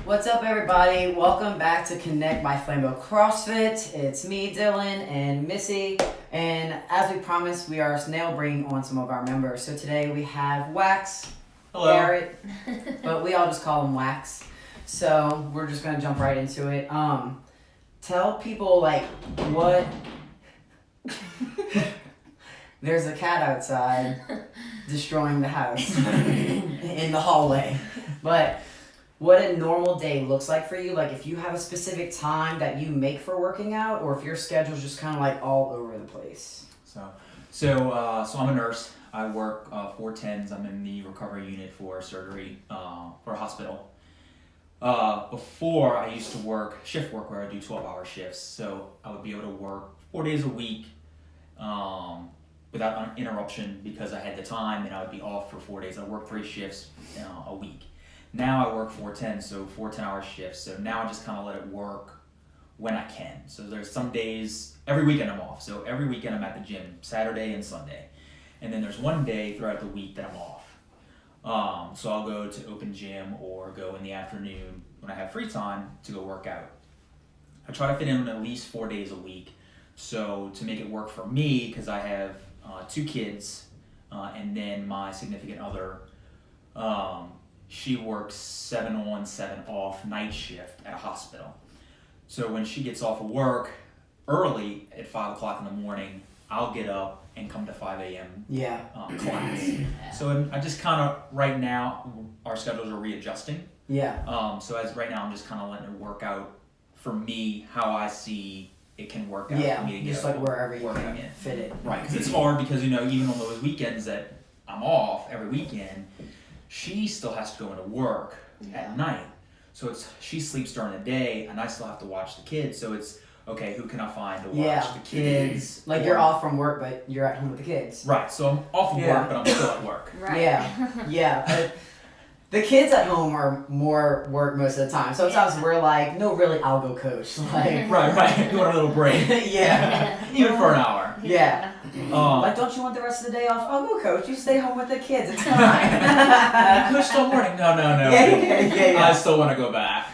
What's up, everybody? Welcome back to Connect by Flambeaux CrossFit. It's me, Dylan, and Missy. And as we promised, we are now bringing on some of our members. So today we have Wax, Hello. Garrett, but we all just call him Wax. So we're just gonna jump right into it. Tell people what. There's a cat outside destroying the house in the hallway, but. What a normal day looks like for you, like if you have a specific time that you make for working out, or if your schedule's just kind of like all over the place. So I'm a nurse. I work 410s. I'm in the recovery unit for surgery for a hospital. Before I used to work shift work where I do 12-hour shifts, so I would be able to work 4 days a week without interruption because I had the time, and I would be off for 4 days. I work 3 shifts a week. Now I work 410, so 4 10-hour shifts. So now I just kind of let it work when I can. So there's some days, every weekend I'm off. So every weekend I'm at the gym, Saturday and Sunday. And then there's one day throughout the week that I'm off. So I'll go to open gym or go in the afternoon when I have free time to go work out. I try to fit in at least 4 days a week. So to make it work for me, because I have 2 kids and then my significant other, she works 7 on, 7 off night shift at a hospital. So when she gets off of work early at 5 o'clock in the morning, I'll get up and come to 5 a.m. Class. So I just kind of, right now, our schedules are readjusting. Yeah. So as right now, I'm just kind of letting it work out for me how I see it can work out for me to get just like wherever you can fit it. Right, because it's hard because, even on those weekends that I'm off every weekend, she still has to go into work at night. So she sleeps during the day and I still have to watch the kids. So it's, okay, who can I find to watch the kids? You're off from work, but you're at home with the kids. Right, so I'm off of work, but I'm still at work. Right. Yeah. The kids at home are more work most of the time. Sometimes we're like, no, really, I'll go coach. Right. You want a little break. Even for an hour. Yeah. Don't you want the rest of the day off? I'll go coach. You stay home with the kids. It's fine. You coached all morning. No. Yeah. I still want to go back.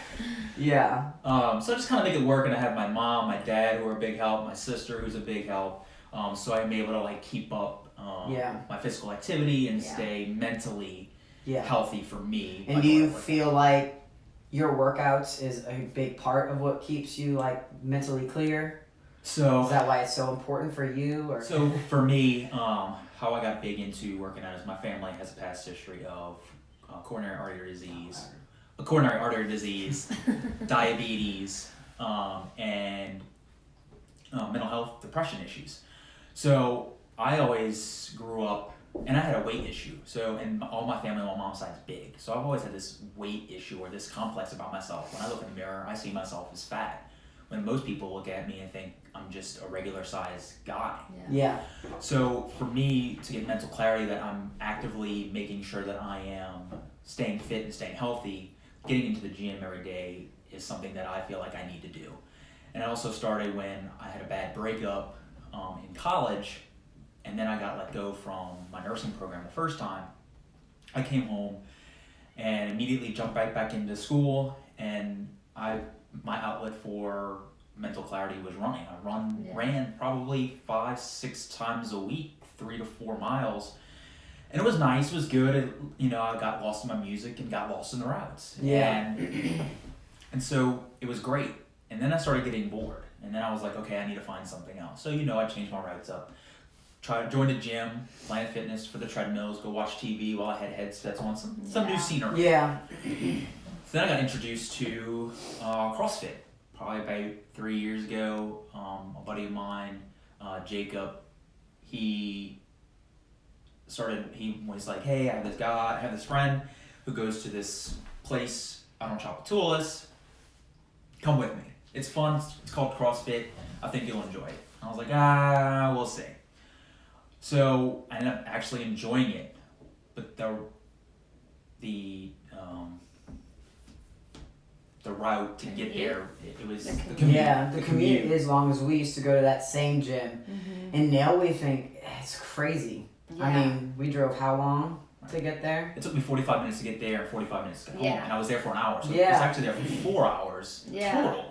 Yeah. So I just kind of make it work, and I have my mom, my dad who are a big help, my sister who's a big help. So I'm able to keep up my physical activity and stay mentally healthy for me. And do you feel like your workouts is a big part of what keeps you mentally clear? So is that why it's so important for you? Or? So for me, how I got big into working out is my family has a past history of coronary artery disease, diabetes, and mental health, depression issues. So I always grew up, and I had a weight issue. So, and all my family on my mom's side is big. So I've always had this weight issue or this complex about myself. When I look in the mirror, I see myself as fat. When most people look at me and think I'm just a regular sized guy. Yeah. So for me to get mental clarity that I'm actively making sure that I am staying fit and staying healthy, getting into the gym every day is something that I feel like I need to do. And I also started when I had a bad breakup in college, and then I got let go from my nursing program the first time. I came home and immediately jumped right back into school, and my outlet for mental clarity was running. I ran probably 5-6 times a week, 3 to 4 miles. And it was nice, it was good. I got lost in my music and got lost in the routes. Yeah. And so it was great. And then I started getting bored. And then I was like, okay, I need to find something else. So, I changed my routes up. Joined a gym, Planet Fitness for the treadmills, go watch TV while I had headsets on, some new scenery. Yeah. So then I got introduced to CrossFit probably about 3 years ago. A buddy of mine, Jacob, he was like, hey, I have this friend who goes to this place out on Chapatulas. Come with me. It's fun. It's called CrossFit. I think you'll enjoy it. I was like, we'll see. So I ended up actually enjoying it, but the route to get there, it was the commute. Yeah, the commute is long, as we used to go to that same gym, and now we think it's crazy. Yeah. I mean, we drove how long to get there? It took me 45 minutes to get there and 45 minutes to get home, Yeah. and I was there for an hour, so Yeah. I was actually there for 4 hours total.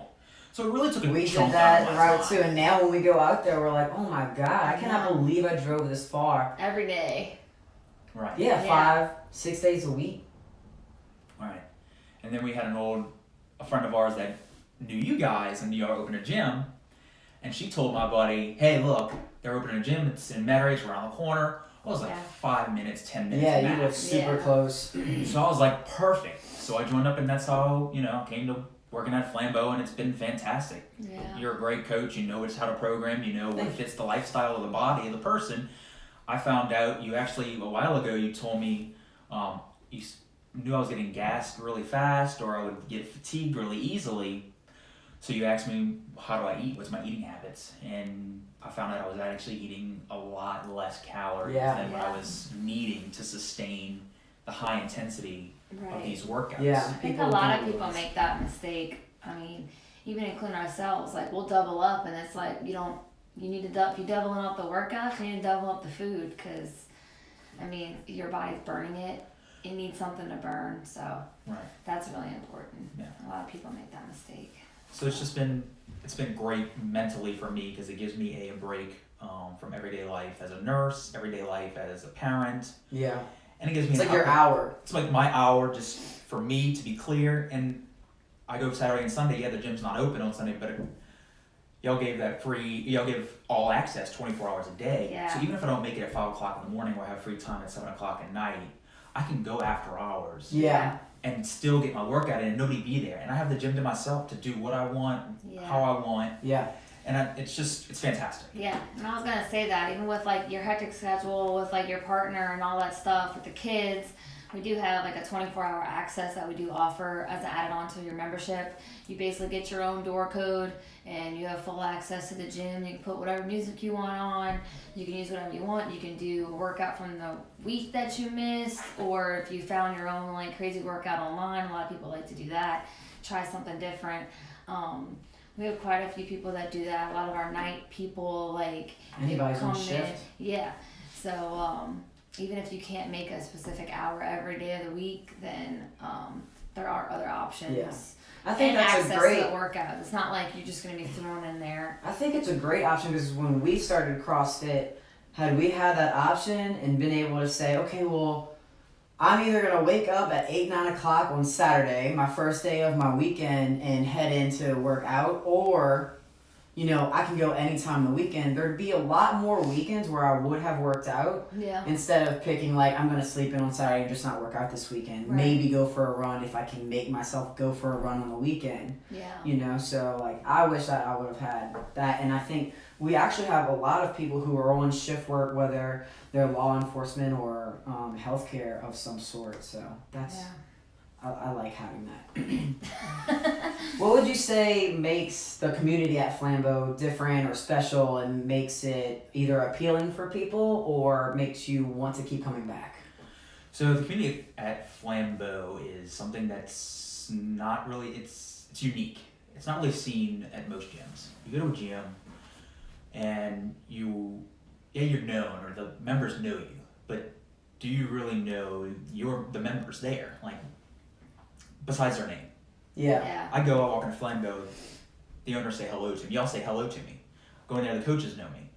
So it really took a We chunk did that out of my route time. too, and now when we go out there, we're like, oh my god, I cannot Yeah. believe I drove this far. Every day. Right. Yeah, Yeah. 5-6 days a week. Right. And then we had a friend of ours that knew you guys and knew y'all opened a gym, and she told my buddy, hey, look, they're opening a gym, it's in Metairie, it's around the corner. I was like Yeah. 5 minutes, 10 minutes Yeah, you live max. super Yeah. close. So I was like, perfect. So I joined up, and that's how, I came to working at Flambeaux, and it's been fantastic. Yeah. You're a great coach, you know how to program, you know what fits the lifestyle of the body of the person. I found out you actually, a while ago, you told me you knew I was getting gassed really fast, or I would get fatigued really easily. So you asked me, how do I eat? What's my eating habits? And I found out I was actually eating a lot less calories than what I was needing to sustain the high intensity of these workouts. Yeah. I think a lot of people make that mistake. I mean, even including ourselves, like we'll double up, and it's like you need to if you're doubling up the workouts, you need to double up the food, because I mean your body's burning it. It needs something to burn, so that's really important. Yeah. A lot of people make that mistake. So it's been great mentally for me, because it gives me a break from everyday life as a nurse, everyday life as a parent. Yeah. And it gives me It's like your hour. It's like my hour just for me to be clear. And I go Saturday and Sunday. Yeah, the gym's not open on Sunday, but y'all give all access 24 hours a day. Yeah. So even if I don't make it at 5 o'clock in the morning, or I have free time at 7 o'clock at night, I can go after hours. Yeah. And still get my workout in and nobody be there. And I have the gym to myself to do what I want, how I want. Yeah. And it's fantastic. Yeah, and I was gonna say that even with like your hectic schedule, with like your partner and all that stuff, with the kids, we do have like a 24-hour access that we do offer as added on to your membership. You basically get your own door code, and you have full access to the gym. You can put whatever music you want on. You can use whatever you want. You can do a workout from the week that you missed, or if you found your own like crazy workout online. A lot of people like to do that. Try something different. We have quite a few people that do that. A lot of our night people, like, Anybody's on come in. shift. Yeah. So even if you can't make a specific hour every day of the week, then there are other options. Yeah. I think and that's access a great. to the workout. It's not like you're just going to be thrown in there. I think it's a great option, because when we started CrossFit, had we had that option and been able to say, okay, well, I'm either going to wake up at 8-9 o'clock on Saturday, my first day of my weekend, and head in to work out, or, I can go anytime the weekend. There'd be a lot more weekends where I would have worked out, Yeah. instead of picking, like, I'm going to sleep in on Saturday and just not work out this weekend. Right. Maybe go for a run if I can make myself go for a run on the weekend. Yeah. So like I wish that I would have had that. And I think we actually have a lot of people who are on shift work, whether they're law enforcement or healthcare of some sort. So that's I like having that. What would you say makes the community at Flambeaux different or special, and makes it either appealing for people or makes you want to keep coming back? So the community at Flambeaux is something that's not really, it's unique. It's not really seen at most gyms. You go to a gym and you're known, or the members know you, but do you really know the members there? Like, besides their name. Yeah. I walk into Flambeaux, the owners say hello to me. Y'all say hello to me. Going there, the coaches know me.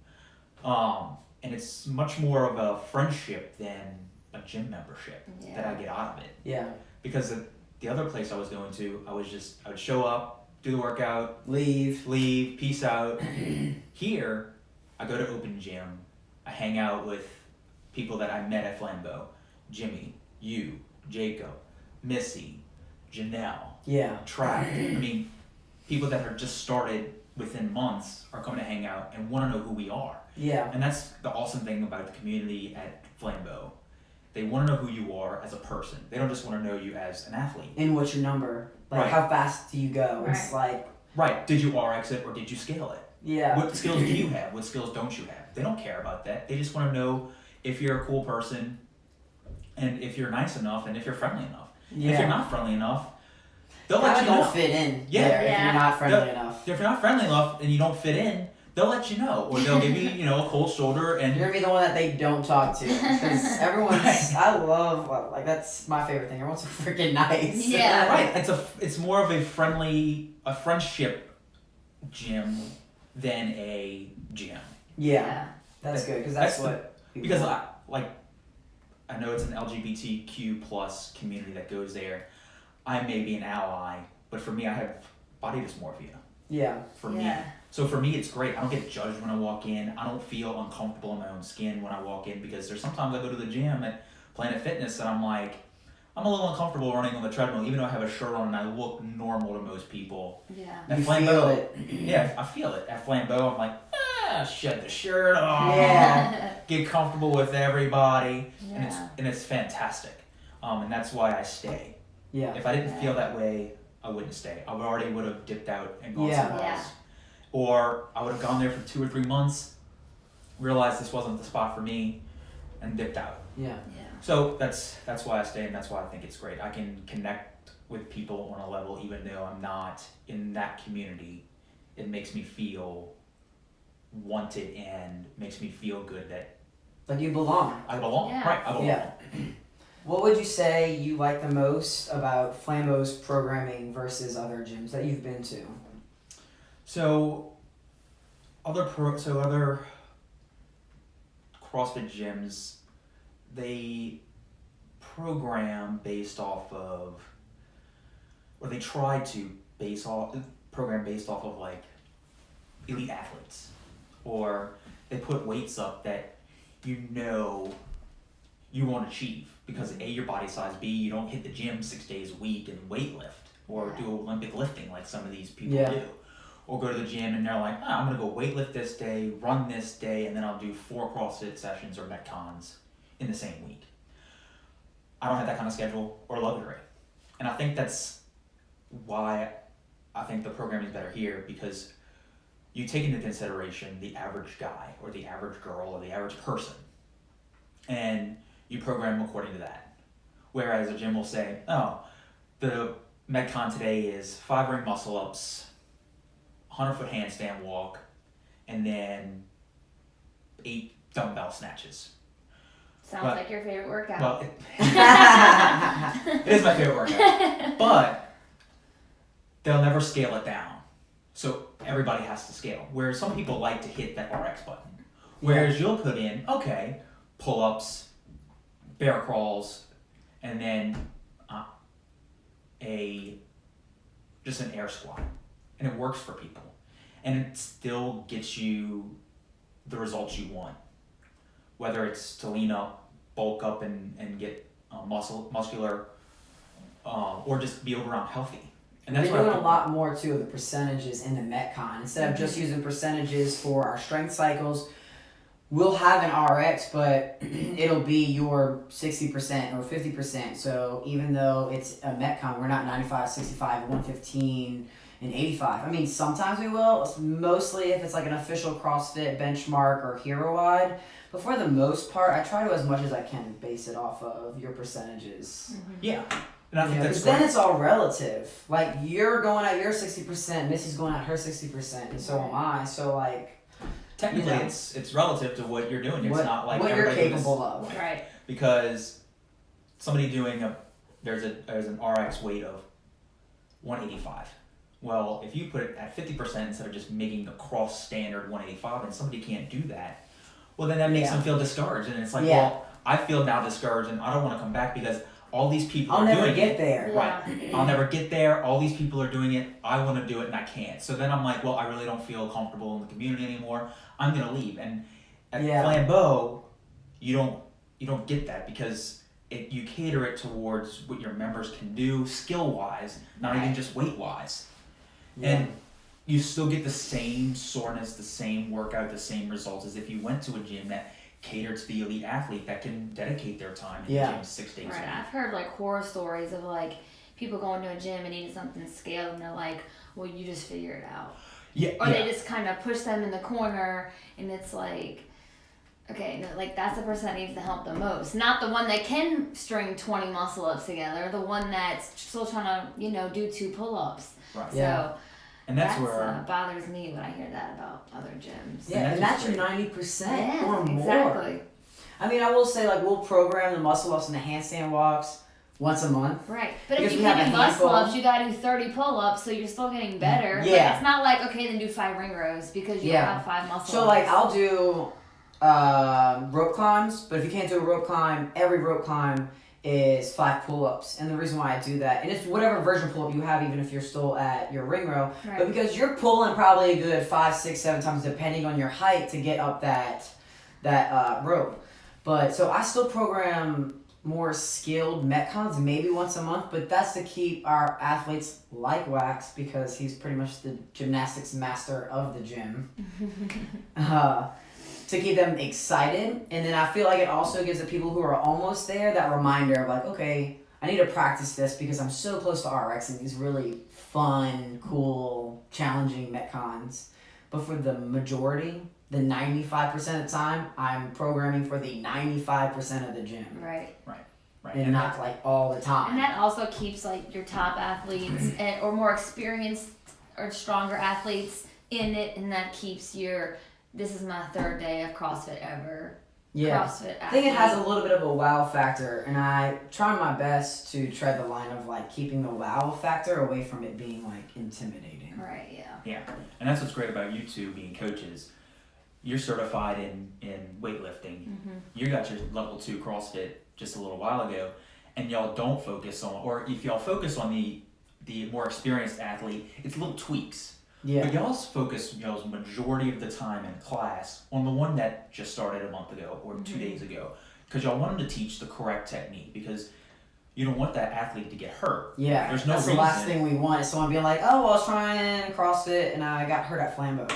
And it's much more of a friendship than a gym membership that I get out of it. Yeah. Because the other place I was going to, I would show up, do the workout, leave, peace out. Here, I go to open gym, I hang out with people that I met at Flambeaux. Jimmy, you, Jacob, Missy, Janelle, Track. I mean, people that are just started within months are coming to hang out and want to know who we are. Yeah. And that's the awesome thing about the community at Flambeaux. They want to know who you are as a person. They don't just want to know you as an athlete. And what's your number? Like, how fast do you go? It's like... Right. Did you RX it or did you scale it? Yeah. What skills do you have? What skills don't you have? They don't care about that. They just want to know if you're a cool person, and if you're nice enough, and if you're friendly enough. Yeah. If you're not friendly enough, they'll Kinda let you know. don't fit in. Yeah. there if you're not friendly enough. If you're not friendly enough and you don't fit in, they'll let you know, or they'll give you, a cold shoulder. And You're gonna be the one that they don't talk to, because everyone's. Right. I love that's my favorite thing. Everyone's so freaking nice. Yeah. right, it's more of a friendship gym than a gym. Yeah, that's good because that's That's the- what. people Because want. I know it's an LGBTQ plus community that goes there. I may be an ally, but for me, I have body dysmorphia. Yeah. For me, so for me, it's great. I don't get judged when I walk in. I don't feel uncomfortable in my own skin when I walk in, because there's sometimes I go to the gym at Planet Fitness and I'm a little uncomfortable running on the treadmill, even though I have a shirt on and I look normal to most people. Yeah. At You Flambeaux, feel it. yeah, I feel it. At Flambeaux, I'm like, shed the shirt off. Yeah. Get comfortable with everybody, Yeah. and it's fantastic. And that's why I stay. Yeah. If I didn't feel that way, I wouldn't stay. I would have dipped out and gone Yeah. somewhere Yeah. else. Or I would have gone there for 2 or 3 months, realized this wasn't the spot for me, and dipped out. Yeah. Yeah. So that's why I stay, and that's why I think it's great. I can connect with people on a level even though I'm not in that community. It makes me feel wanted and makes me feel good that Like you belong. I belong. Yeah. Right, I belong. Yeah. What would you say you like the most about Flambeau's programming versus other gyms that you've been to? So other CrossFit gyms, they program based off of, or they try to program based off of like elite athletes, or they put weights up that you won't achieve because A, your body size, B, you don't hit the gym 6 days a week and weight lift or do Olympic lifting like some of these people do. Or go to the gym and they're like, I'm gonna go weight lift this day, run this day, and then I'll do 4 CrossFit sessions or Metcons in the same week. I don't have that kind of schedule or luxury. And I think that's why I think the programming is better here, because you take into consideration the average guy or the average girl or the average person, and you program according to that. Whereas a gym will say, the Metcon today is 5 ring muscle ups, 100-foot handstand walk, and then 8 dumbbell snatches. Sounds like your favorite workout. Well, it is my favorite workout. But they'll never scale it down. So everybody has to scale. Whereas some people like to hit that RX button. Whereas you'll put in, pull-ups, bear crawls, and then just an air squat. And it works for people. And it still gets you the results you want. Whether it's to lean up, bulk up, and get muscular, or just be all-around healthy. And that's We're doing a lot more too of the percentages in the Metcon. Instead of just using percentages for our strength cycles, we'll have an RX, but it'll be your 60% or 50%. So even though it's a Metcon, we're not 95, 65, 115, and 85. I mean, sometimes we will. It's mostly if it's like an official CrossFit benchmark or hero wide. But for the most part, I try to, as much as I can, base it off of your percentages. Yeah. And I think that's Because then it's all relative. Like, you're going at your 60%, Missy's going at her 60%, and so am I. So, like, technically it's relative to what you're doing. It's not like what you're everybody capable of. Right. Because somebody doing there's an RX weight of 185. Well, if you put it at 50% instead of just making a cross standard 185, and somebody can't do that, well, then that makes them feel discouraged. And it's like, well, I feel now discouraged, and I don't want to come back because all these people are doing it. I'll never get there. Right. I'll never get there. All these people are doing it. I want to do it, and I can't. So then I'm like, well, I really don't feel comfortable in the community anymore. I'm going to leave. And at Flambeaux, you don't get that because you cater it towards what your members can do skill-wise, not even just weight-wise. Yeah. And you still get the same soreness, the same workout, the same results as if you went to a gym that catered to the elite athlete that can dedicate their time in the gym 6 days a week. Right. I've heard like horror stories of like people going to a gym and eating something scaled and they're like, well, you just figure it out. Yeah. Or they just kind of push them in the corner and it's like, okay, no, like that's the person that needs the help the most. Not the one that can string 20 muscle ups together. The one that's still trying to, do 2 pull-ups. Right. So and that's where bothers me when I hear that about other gyms. Yeah, and that's your 90% or more. Exactly. I mean, I will say, like, we'll program the muscle ups and the handstand walks once a month. Right. But Because if you we have can do a muscle handful. ups, you gotta do 30 pull-ups, so you're still getting better. Yeah. But it's not like, okay, then do 5 ring rows because you don't have 5 muscle ups. So, like, I'll do rope climbs, but if you can't do a rope climb, every rope climb is 5 pull-ups. And the reason why I do that, and it's whatever version pull-up you have, even if you're still at your ring row, Right. but because you're pulling probably a good 5, 6, 7 times depending on your height to get up that rope. But so I still program more skilled metcons maybe once a month, but that's to keep our athletes like Wax, because he's pretty much the gymnastics master of the gym. To keep them excited. And then I feel like it also gives the people who are almost there that reminder of like, okay, I need to practice this because I'm so close to RX and these really fun, cool, challenging metcons. But for the majority, the 95% of the time, I'm programming for the 95% of the gym. Right. And not like all the time. And that also keeps like your top athletes or more experienced or stronger athletes in it, and that keeps this is my 3rd day of CrossFit ever. Yeah. CrossFit athlete. I think it has a little bit of a wow factor, and I try my best to tread the line of like keeping the wow factor away from it being like intimidating. Right, yeah. Yeah, and that's what's great about you two being coaches. You're certified in weightlifting. Mm-hmm. You got your level 2 CrossFit just a little while ago, and y'all don't focus on, or if y'all focus on the more experienced athlete, it's little tweaks. Yeah. But y'all's focus, majority of the time in class on the one that just started a month ago or 2 days ago, because y'all want them to teach the correct technique, because you don't want that athlete to get hurt. Yeah, there's no that's reason. The last thing we want is someone being like, oh, well, I was trying CrossFit and I got hurt at Flambeaux.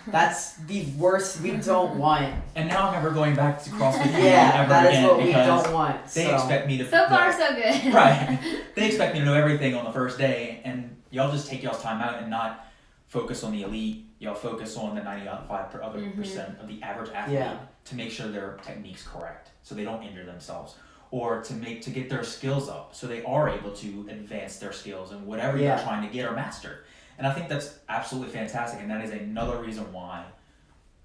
That's the worst. We don't want. And now I'm never going back to CrossFit Yeah, ever that is again what we because don't want. they expect me to. So far, so good. Right. They expect me to know everything on the first day, and y'all just take y'all's time out and not focus on the elite. Y'all focus on the 95% of the average athlete to make sure their technique's correct, so they don't injure themselves, or to get their skills up, so they are able to advance their skills and whatever you're trying to get or master. And I think that's absolutely fantastic, and that is another reason why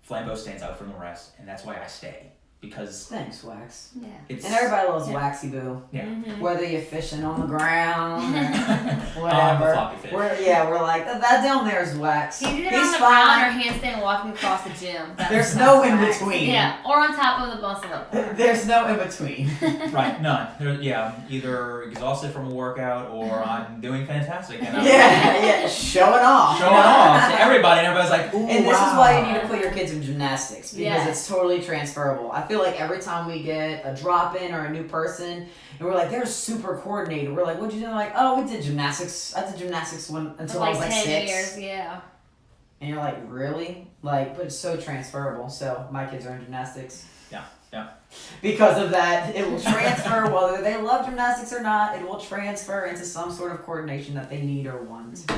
Flambeaux stands out from the rest, and that's why I stay. Because thanks, Wax. Yeah. And everybody loves Waxy Boo. Yeah. Mm-hmm. Whether you're fishing on the ground or The whatever. floppy fish. We're like, that down there is Wax. He's either He's on the fine. ground or handstand walking across the gym. There's no in between. Yeah, or on top of the muscle up bar. There's no in between. Right, none. I'm either exhausted from a workout or I'm doing fantastic. And I'm Yeah, showing off. showing off to everybody, and everybody's like, ooh, And this wow. is why you need to put your kids in gymnastics, because Yes. it's totally transferable. I feel like every time we get a drop in or a new person, and we're like, they're super coordinated. We're like, what'd you do? They're like, oh, we did gymnastics. I did gymnastics until I was like 10 6. years, yeah. And you're like, really? Like, but it's so transferable. So my kids are in gymnastics. Yeah. Because of that, it will transfer whether they love gymnastics or not. It will transfer into some sort of coordination that they need or want.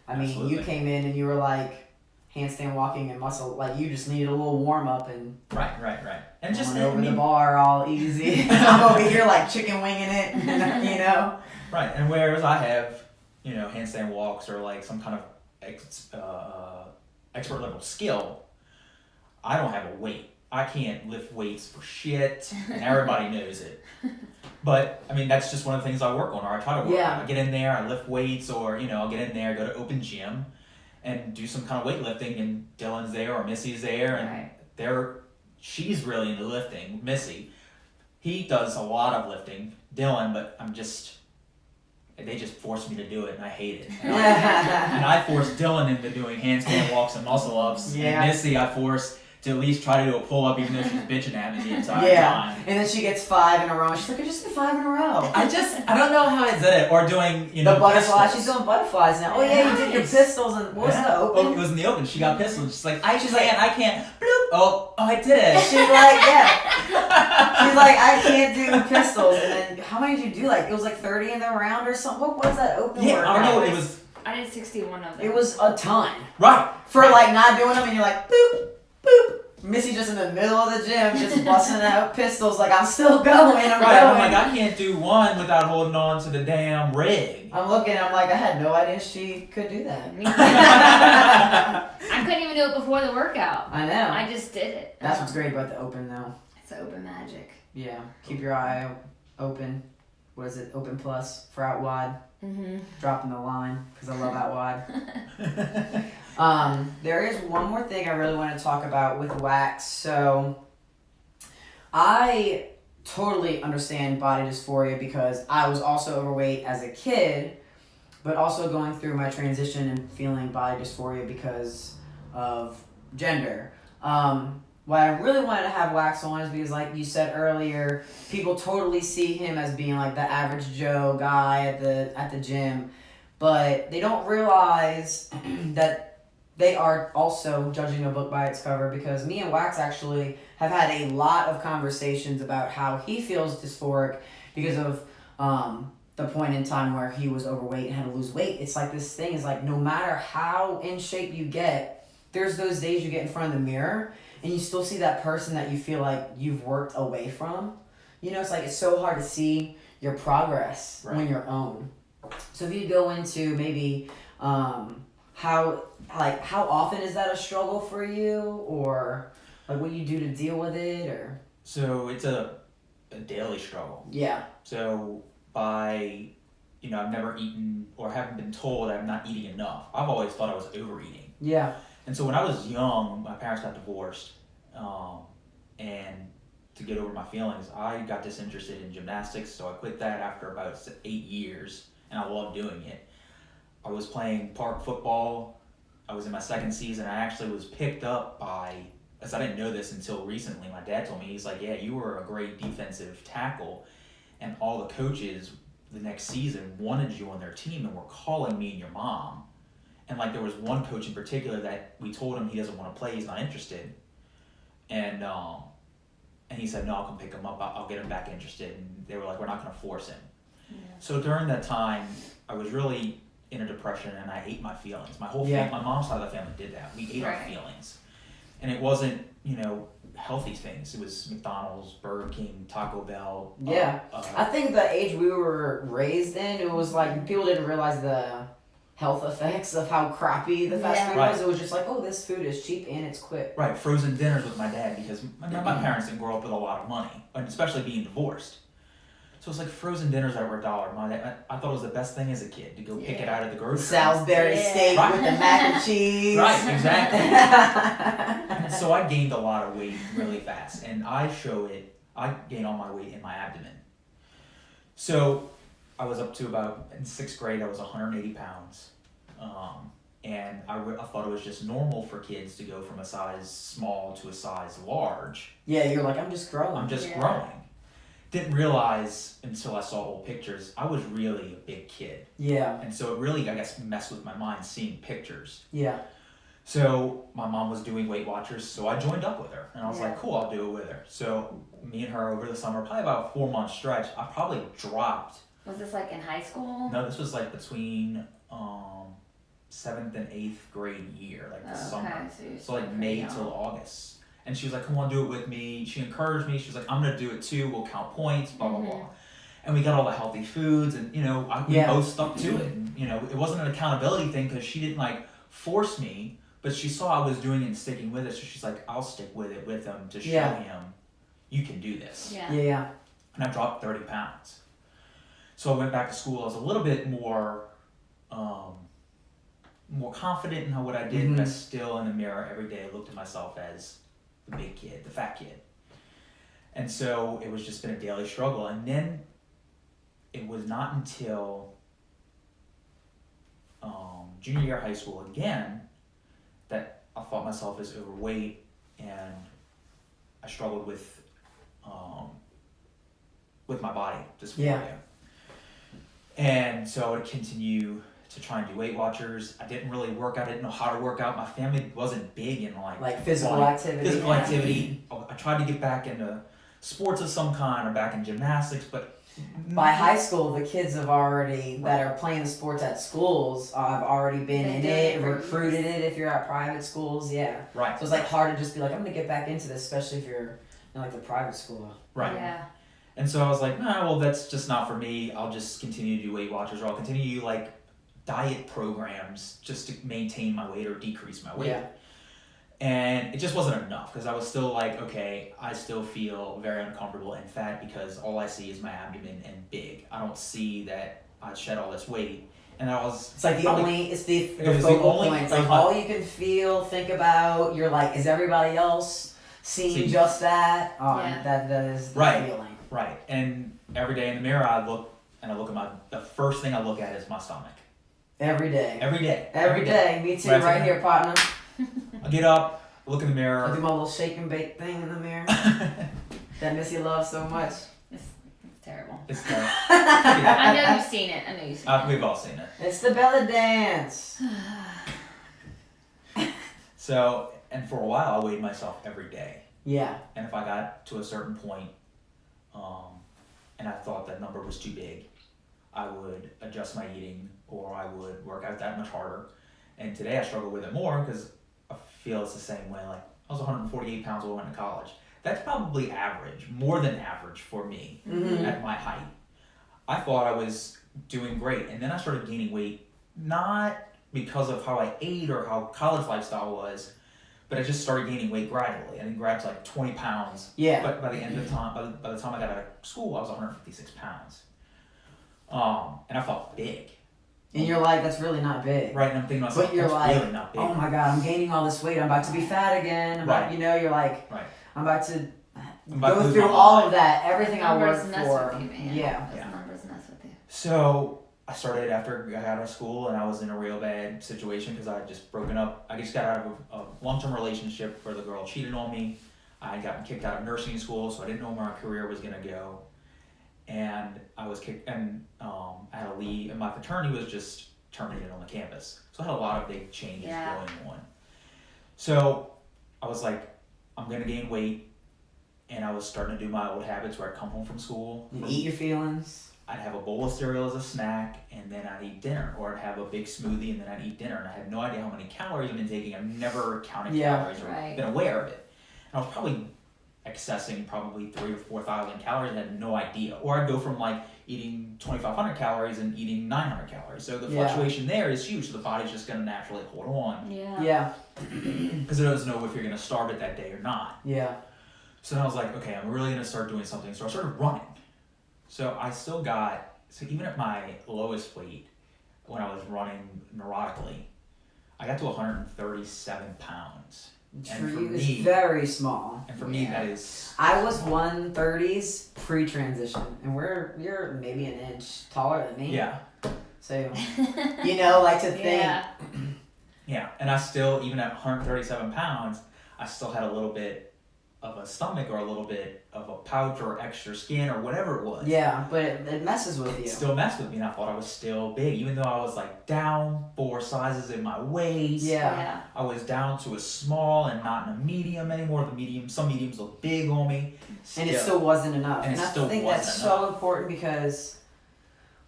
I mean, Absolutely. you came in and you were like handstand walking and muscle, like you just needed a little warm up and Right. And just going over the bar all easy. I'm over here like chicken winging it, you know? Right, and whereas I have, handstand walks or like some kind of expert level skill, I don't have a weight. I can't lift weights for shit, and everybody knows it. But, I mean, that's just one of the things I work on, or I try to work on. I get in there, I lift weights, or, I'll get in there, go to open gym, and do some kind of weightlifting, and Dylan's there, or Missy's there, and she's really into lifting, Missy. He does a lot of lifting, Dylan, but they just force me to do it, and I hate it. And I force Dylan into doing handstand walks and muscle ups, and Missy I force to at least try to do a pull-up even though she's bitching at me the entire time. And then she gets 5 in a row, and she's like, I just did 5 in a row. I don't know how I did it. Or doing, the butterflies. pistols. She's doing butterflies now. Oh yeah, you did your pistols, and what was the open? Oh, it was in the open. She got pistols. She's like, I can't. Bloop. Oh, I did it. She's like, she's like, I can't do pistols. And then, how many did you do? Like, it was like 30 in the round or something. What was that open Yeah, workout? I don't know. It was. I did 61 of them. It was a ton. Right. For like not doing them, and you're like, boop, boop, Missy just in the middle of the gym, just busting out pistols like, I'm still going, I'm Right, going. I'm like, I can't do one without holding on to the damn rig. I'm looking, I'm like, I had no idea she could do that. I couldn't even do it before the workout. I know. I just did it. That's what's great about the open though. It's open magic. Yeah, keep your eye open. What is it? Open plus for out wide. Mm-hmm. Dropping the line because I love out wide. There is one more thing I really want to talk about with wax. So I totally understand body dysphoria because I was also overweight as a kid, but also going through my transition and feeling body dysphoria because of gender. What I really wanted to have wax on is because, like you said earlier, people totally see him as being like the average Joe guy at the gym, but they don't realize that they are also judging a book by its cover. Because me and Wax actually have had a lot of conversations about how he feels dysphoric because of the point in time where he was overweight and had to lose weight. It's like this thing is like, no matter how in shape you get, there's those days you get in front of the mirror and you still see that person that you feel like you've worked away from. You know, it's like, it's so hard to see your progress when you're own. So if you go into maybe how often is that a struggle for you, or like what you do to deal with it, or? So it's a daily struggle. Yeah. So I've never eaten or haven't been told I'm not eating enough. I've always thought I was overeating. Yeah. And so when I was young, my parents got divorced, and to get over my feelings, I got disinterested in gymnastics, so I quit that after about 8 years, and I loved doing it. I was playing park football. I was in my second season. I actually was picked up by, as I didn't know this until recently, my dad told me, he's like, yeah, you were a great defensive tackle, and all the coaches the next season wanted you on their team and were calling me and your mom. And like there was one coach in particular that we told him he doesn't want to play, he's not interested. And he said, no, I'll come pick him up, I'll get him back interested. And they were like, we're not going to force him. Yeah. So during that time, I was really in a depression and I ate my feelings. My whole family, my mom's side of the family did that. We ate our feelings. And it wasn't, healthy things. It was McDonald's, Burger King, Taco Bell. Yeah. I think the age we were raised in, it was like people didn't realize the health effects of how crappy the fast food was. It was just like, oh, this food is cheap and it's quick. Right, frozen dinners with my dad because my parents didn't grow up with a lot of money, and especially being divorced. So it's like frozen dinners that were $1. I thought it was the best thing as a kid to go pick it out of the grocery store. Salisbury steak with the mac and cheese. Right, exactly. And so I gained a lot of weight really fast, and I gained all my weight in my abdomen. So I was up to about, in 6th grade, I was 180 pounds. And I thought it was just normal for kids to go from a size small to a size large. Yeah, you're like, I'm just growing. I'm just growing. Didn't realize until I saw old pictures, I was really a big kid. Yeah. And so it really, I guess, messed with my mind seeing pictures. Yeah. So my mom was doing Weight Watchers, so I joined up with her. And I was like, cool, I'll do it with her. So me and her over the summer, probably about a 4-month stretch, I probably dropped. Was this like in high school? No, this was like between 7th and 8th grade year, like the summer. So like May till August. And she was like, come on, do it with me. She encouraged me. She was like, I'm going to do it too. We'll count points, blah, blah, blah. And we got all the healthy foods and, we both stuck to it. And, it wasn't an accountability thing because she didn't like force me, but she saw I was doing it and sticking with it. So she's like, I'll stick with it with him to show him you can do this. Yeah. And I dropped 30 pounds. So I went back to school. I was a little bit more confident in what I did, but I still in the mirror every day looked at myself as the big kid, the fat kid. And so it was just been a daily struggle. And then it was not until junior year of high school again that I thought myself as overweight, and I struggled with my body dysphoria. Yeah. And so I would continue to try and do Weight Watchers. I didn't really work out. I didn't know how to work out. My family wasn't big in like physical activity. I tried to get back into sports of some kind or back in gymnastics, but by high school, the kids have already that are playing the sports at schools have already been in it, recruited it. If you're at private schools, yeah. Right. So it's like hard to just be like, I'm gonna get back into this, especially if you're in like the private school. Right. Yeah. And so I was like, nah, well, that's just not for me. I'll just continue to do Weight Watchers, or I'll continue to do like diet programs just to maintain my weight or decrease my weight. Yeah. And it just wasn't enough because I was still like, okay, I still feel very uncomfortable and fat because all I see is my abdomen and big. I don't see that I shed all this weight. And I was... It's like the was focal the only- point. It's like all you can feel, think about. You're like, is everybody else seeing just that? Yeah. That is the Right. feeling. Right. And every day in the mirror, I look at the first thing I look at is my stomach. Every day. Every day. Every day. Me too, Right. right here, partner. I get up, look in the I mirror. do my little shake and bake thing in the mirror that Missy loves so much. It's terrible. It's I know you've seen it. I know you've seen it. we've all seen it. It's the belly dance. So, and for a while, I weighed myself every day. Yeah. And if I got to a certain point, and I thought that number was too big, I would adjust my eating or I would work out that much harder. And today I struggle with it more because I feel it's the same way. Like I was 148 pounds when I went to college. That's probably average, more than average for me at my height. I thought I was doing great. And then I started gaining weight, not because of how I ate or how college lifestyle was, but I just started gaining weight gradually. I didn't grab to like 20 pounds. Yeah. But by the end of time, by the time I got out of school, I was 156 pounds. And I felt big. And you're like, that's really not big. Right, and I'm thinking to myself, But you're that's like, really not big. oh my god, I'm gaining all this weight. I'm about to be fat again. Right. You're like, Right. I'm about to I'm about to go lose through my all mind. of that, everything I Numbers worked mess for. with you, man. Yeah. Those Yeah. numbers mess with you. So I started after I got out of school, and I was in a real bad situation because I had just broken up. I just got out of a long-term relationship where the girl cheated on me. I had gotten kicked out of nursing school, so I didn't know where my career was gonna go. And I was kicked, and I had to leave, and my fraternity was just terminated on the campus. So I had a lot of big changes going on. So I was like, I'm gonna gain weight, and I was starting to do my old habits where I'd come home from school. You eat your feelings. I'd have a bowl of cereal as a snack, and then I'd eat dinner. Or I'd have a big smoothie, and then I'd eat dinner. And I had no idea how many calories I've been taking. I've never counted calories or been aware of it. And I was probably accessing probably 3,000 to 4,000 calories and had no idea. Or I'd go from like eating 2,500 calories and eating 900 calories. So the fluctuation there is huge. So the body's just going to naturally hold on. Yeah. Because it doesn't know if you're going to starve it that day or not. Yeah. So then I was like, okay, I'm really going to start doing something. So I started running. So I still got, so even at my lowest weight, when I was running neurotically, I got to 137 pounds. For you, it's very small. And for me, that is... I was 130s pre-transition, and you're maybe an inch taller than me. Yeah. So, like to think... Yeah, and I still, even at 137 pounds, I still had a little bit of a stomach or a little bit of a pouch or extra skin or whatever it was. Yeah, but it messes with you. It still messed with me, and I thought I was still big, even though I was like down 4 sizes in my waist. Yeah. I was down to a small and not in a medium anymore. Some mediums look big on me. And it still wasn't enough. And I think that's so important because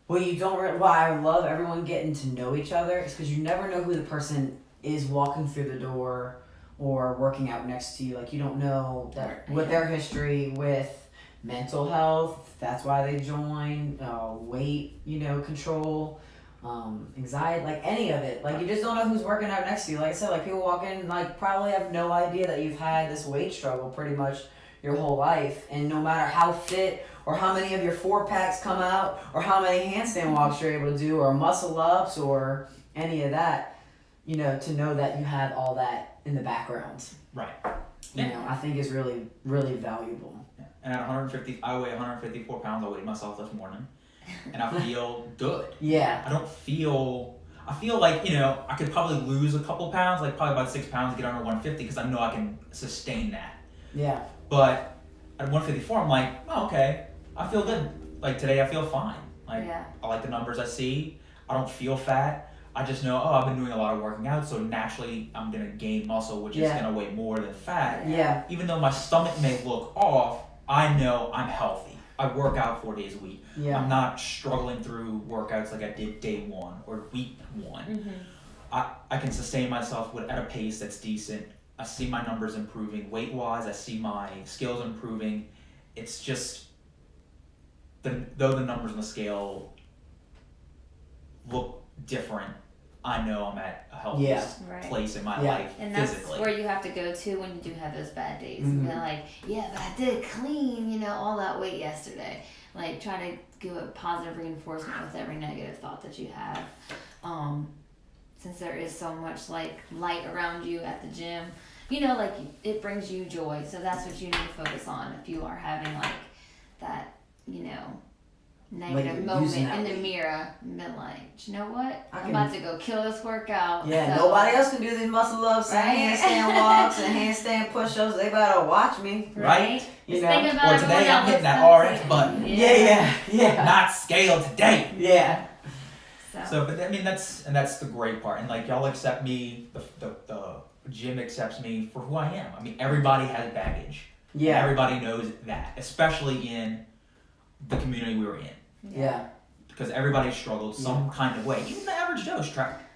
I love everyone getting to know each other is because you never know who the person is walking through the door or working out next to you. Like, you don't know that with their history with mental health, that's why they join, weight, control, anxiety, like any of it. Like, you just don't know who's working out next to you. Like I said, like, people walk in, like, probably have no idea that you've had this weight struggle pretty much your whole life. And no matter how fit or how many of your 4-packs come out or how many handstand walks you're able to do or muscle ups or any of that, to know that you have all that in the background. Right. I think is really, really valuable. Yeah. And at I weigh 154 pounds. I weighed myself this morning, and I feel good. Yeah. I feel like, I could probably lose a couple pounds, like probably about 6 pounds to get under 150 because I know I can sustain that. Yeah. But at 154, I'm like, oh, okay, I feel good. Like today, I feel fine. Like I like the numbers I see. I don't feel fat. I just know, I've been doing a lot of working out, so naturally I'm going to gain muscle, which is going to weigh more than fat. Yeah. Even though my stomach may look off, I know I'm healthy. I work out 4 days a week. Yeah. I'm not struggling through workouts like I did day one or week one. Mm-hmm. I can sustain myself at a pace that's decent. I see my numbers improving weight wise. I see my skills improving. It's just though the numbers on the scale look different, I know I'm at a healthiest place in my life and physically. that's where you have to go to when you do have those bad days. Mm-hmm. And like, yeah, but I did clean, you know, all that weight yesterday. Like, try to give a positive reinforcement with every negative thought that you have. Since there is so much like light around you at the gym, you know, like it brings you joy. So that's what you need to focus on if you are having like that, you know, negative Like moment using that in the weight. mirror and been like, you know what? I I'm can- about to go kill this workout. Yeah, so, nobody else can do these muscle ups and Right? handstand walks and handstand push-ups. They better watch me. Right? You Just know. think about Or everyone today I'm else hitting that that's RX button. Yeah. Not scale today. Yeah. So, but I mean, that's the great part. And like, y'all accept me, the gym accepts me for who I am. I mean, everybody has baggage. Yeah. And everybody knows that, especially in the community we were in. Yeah. Because everybody struggled some kind of way. Even the average Joe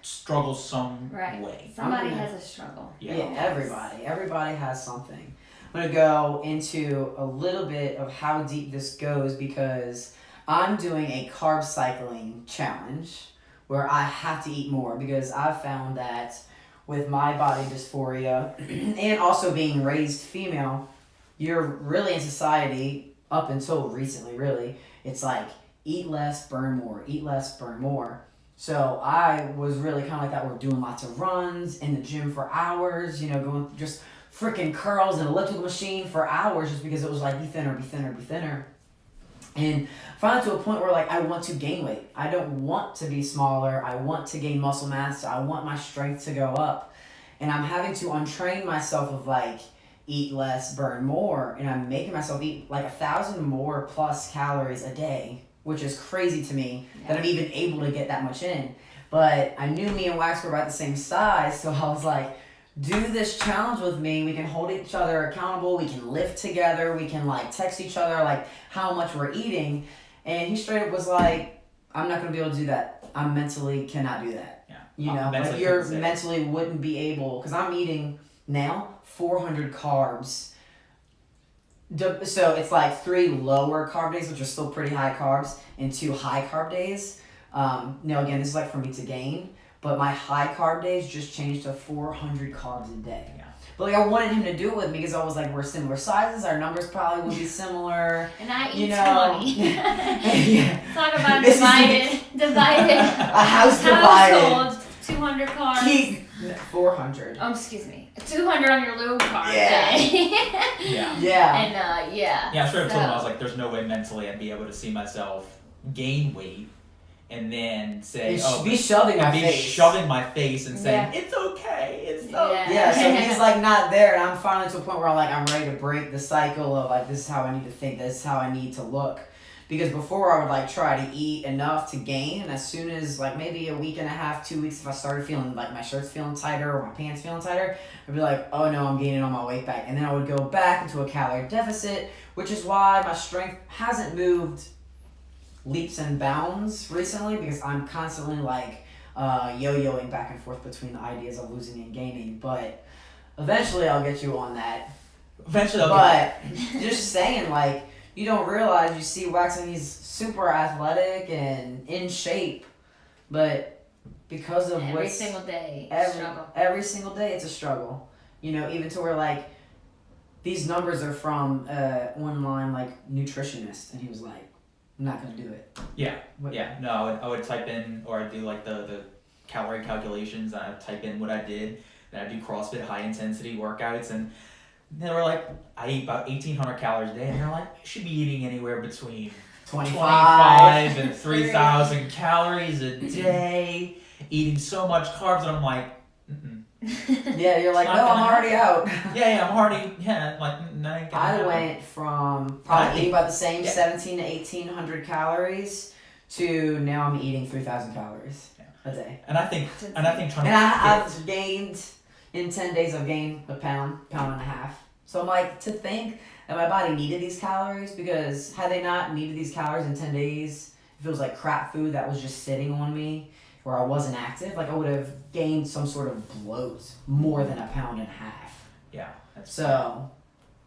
struggles some Right. way. Somebody Okay. has a struggle. Yeah, Yeah. everybody has something. I'm gonna go into a little bit of how deep this goes because I'm doing a carb cycling challenge where I have to eat more because I've found that with my body dysphoria and also being raised female, you're really in society up until recently, really. It's like eat less, burn more, eat less, burn more. So I was really kind of like that. We're doing lots of runs in the gym for hours, you know, going just freaking curls and elliptical machine for hours just because it was like be thinner, be thinner, be thinner. And finally to a point where like I want to gain weight. I don't want to be smaller. I want to gain muscle mass. I want my strength to go up. And I'm having to untrain myself of like eat less, burn more. And I'm making myself eat like 1,000 more plus calories a day, which is crazy to me that I'm even able to get that much in. But I knew me and Wax were about the same size, so I was like, do this challenge with me. We can hold each other accountable. We can lift together. We can like text each other like how much we're eating. And he straight up was like, I'm not going to be able to do that. I mentally cannot do that. Yeah. You know, like you're mentally wouldn't be able, because I'm eating now 400 carbs. So it's like 3 lower carb days, which are still pretty high carbs, and 2 high carb days. Now again, this is like for me to gain, but my high carb days just changed to 400 carbs a day. Yeah. But like I wanted him to do it with me because I was like, we're similar sizes, our numbers probably would be similar. And I You eat know. 20. Yeah. Talk about This is divided. A house divided. Household, 200 carbs. Keep 400. Excuse me. 200 on your low carb Yeah. day. Yeah. Yeah. And yeah. Yeah, I straight up told him, I was So- like, there's no way mentally I'd be able to see myself gain weight and then say, Be shoving my and be face. shoving my face and saying, Yeah. it's okay, it's Yeah. okay. Yeah, so he's like not there, and I'm finally to a point where I'm ready to break the cycle of like this is how I need to think, this is how I need to look. Because before I would like try to eat enough to gain, and as soon as like maybe a week and a half, 2 weeks, if I started feeling like my shirt's feeling tighter or my pants feeling tighter, I'd be like, oh no, I'm gaining all my weight back. And then I would go back into a calorie deficit, which is why my strength hasn't moved leaps and bounds recently, because I'm constantly like yo-yoing back and forth between the ideas of losing and gaining. But eventually I'll get you on that. Eventually I'll But just saying, like, you don't realize, you see Wax and he's super athletic and in shape, but because of Every what's single day. Struggle. every single day it's a struggle. You know, even to where like these numbers are from online like nutritionist, and he was like, I'm not gonna do it. Yeah, What- yeah. No, I would type in, or I'd do like the calorie calculations, and I'd type in what I did, then I'd do CrossFit high intensity workouts, and they were like, I eat about 1,800 calories a day, and they're like, you should be eating anywhere between 25 and 3,000 calories a day, eating so much carbs, and I'm like, mm-mm. Yeah, you're like, It's no, not I'm gonna already out. Yeah, I'm already, like, no, ain't gonna I happen. went from I probably think- eating about the same yeah. 17 to 1,800 calories to now I'm eating 3,000 calories a day. And I think trying And to I've gained, in 10 days I've gained a pound and a half. So I'm like, to think that my body needed these calories, because had they not needed these calories in 10 days, if it was like crap food that was just sitting on me where I wasn't active, like I would have gained some sort of bloat more than 1.5 pounds. Yeah. So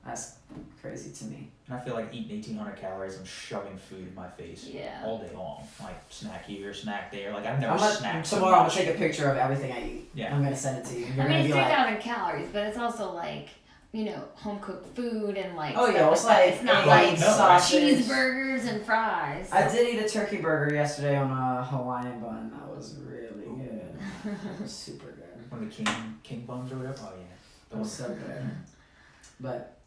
that's crazy to me. And I feel like eating 1,800 calories, I'm shoving food in my face all day long. Like snack here, snack there. Like I've never snacked so tomorrow I'm much. gonna take a picture of everything I eat. Yeah. I'm gonna send it to you. You're I mean, gonna it's be 3,000 calories, but it's also like, you know, home cooked food and like. Oh yeah, stuff it's like that. like It's not egg, like sausage, cheeseburgers and fries. I did eat a turkey burger yesterday on a Hawaiian bun. That was really good. That was super good. One of the king buns or whatever. Oh yeah. That was so good. But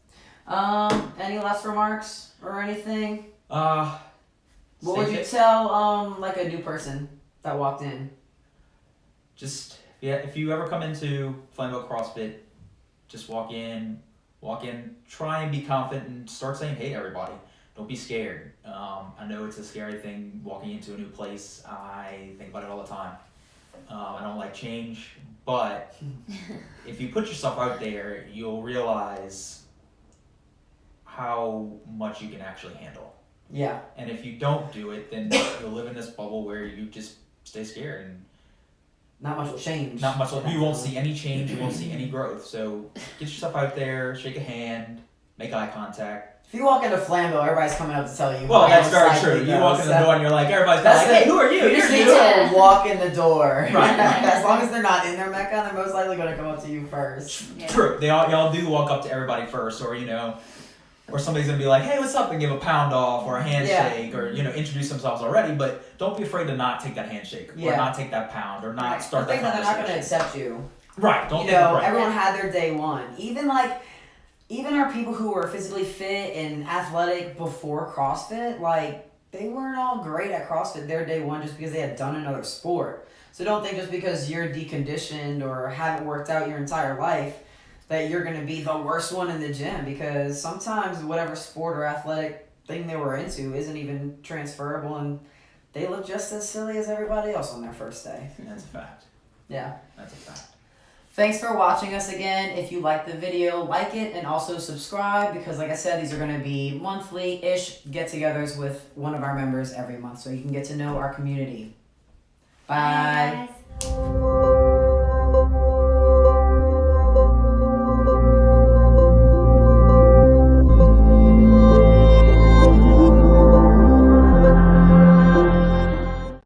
any last remarks or anything? What would you tell like a new person that walked in? Just if you ever come into Flambeaux CrossFit, just walk in, try and be confident and start saying hey to everybody. Don't be scared. I know it's a scary thing walking into a new place. I think about it all the time. I don't like change, but if you put yourself out there, you'll realize how much you can actually handle. Yeah. And if you don't do it, then you'll live in this bubble where you just stay scared and not much will change. not much. You won't see any change. You won't see any growth. So get yourself out there, shake a hand, make eye contact. If you walk into Flambeaux, everybody's coming up to tell you. Well, that's very true. You walk in the door and you're like, everybody's like, hey, who are you? You just need to walk in the door. Right. As long as they're not in their Mecca, they're most likely going to come up to you first. Yeah. True. Y'all do walk up to everybody first, or or somebody's gonna be like, hey, what's up, and give a pound off or a handshake, or introduce themselves already. But don't be afraid to not take that handshake or not take that pound or not start that conversation. They're not going to accept you. Right. Don't everyone had their day one. Even our people who were physically fit and athletic before CrossFit, like they weren't all great at CrossFit their day one just because they had done another sport. So don't think just because you're deconditioned or haven't worked out your entire life that you're going to be the worst one in the gym, because sometimes whatever sport or athletic thing they were into isn't even transferable and they look just as silly as everybody else on their first day. That's a fact. Yeah. That's a fact. Thanks for watching us again. If you like the video, like it and also subscribe, because like I said, these are going to be monthly-ish get-togethers with one of our members every month so you can get to know our community. Bye. Bye guys.